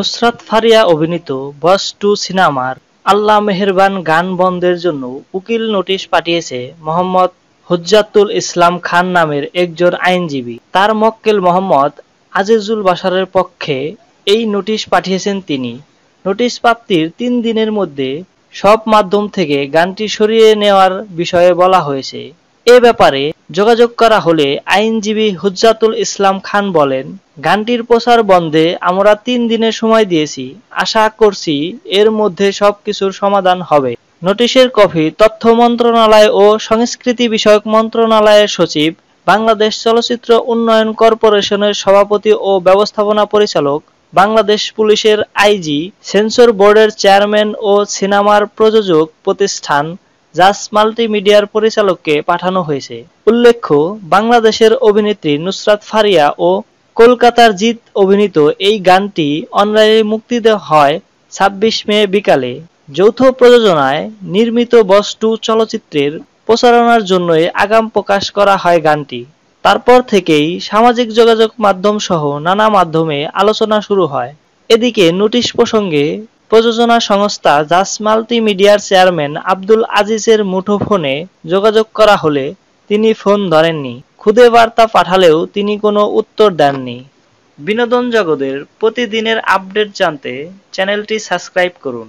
নুসরাত ফারিয়া অভিনীত বস টু সিনেমার আল্লাহ মেহেরবান গান বন্ধের জন্য উকিল নোটিশ পাঠিয়েছে মোহাম্মদ হুজ্জাতুল ইসলাম খান নামের একজন আইনজীবী। তার মক্কেল মোহাম্মদ আজিজুল বাশারের পক্ষে এই নোটিশ পাঠিয়েছেন তিনি। নোটিশ প্রাপ্তির ৩ দিনের মধ্যে সব মাধ্যম থেকে গানটি সরিয়ে নেওয়ার বিষয়ে বলা হয়েছে। এ ব্যাপারে যোগাযোগ করা হলে আইনজীবী হুজ্জাতুল ইসলাম খান বলেন, গানটির প্রচার বন্ধে আমরা ৩ দিনের সময় দিয়েছি। আশা করছি এর মধ্যে সবকিছুর সমাধান হবে। নোটিশের কপি তথ্য মন্ত্রণালয় ও সংস্কৃতি বিষয়ক মন্ত্রণালয়ের সচিব, বাংলাদেশ চলচ্চিত্র উন্নয়ন কর্পোরেশনের সভাপতি ও ব্যবস্থাপনা পরিচালক, বাংলাদেশ পুলিশের আইজি, সেন্সর বোর্ডের চেয়ারম্যান ও সিনেমার প্রযোজক প্রতিষ্ঠান জাজ মাল্টিমিডিয়ার পরিচালককে পাঠানো হয়েছে। উল্লেখ্য, বাংলাদেশের অভিনেত্রী নুসরাত ফারিয়া ও কলকাতার জিৎ অভিনীত এই গানটি অনলাইনে মুক্তি দেওয়া হয় ২৬ মে বিকালে। যৌথ প্রযোজনায় নির্মিত বস টু চলচ্চিত্রের প্রচারণার জন্যই আগাম প্রকাশ করা হয় গানটি। তারপর থেকেই সামাজিক যোগাযোগ মাধ্যম সহ নানা মাধ্যমে আলোচনা শুরু হয়। এদিকে নোটিশ প্রসঙ্গে প্রযোজনা সংস্থা জাজ মাল্টিমিডিয়ার চেয়ারম্যান আব্দুল আজিজের মুঠোফোনে যোগাযোগ করা হলে তিনি ফোন ধরেননি। খুদে বার্তা পাঠালেও তিনি কোনো উত্তর দেননি। বিনোদন জগতের প্রতিদিনের আপডেট জানতে চ্যানেলটি সাবস্ক্রাইব করুন।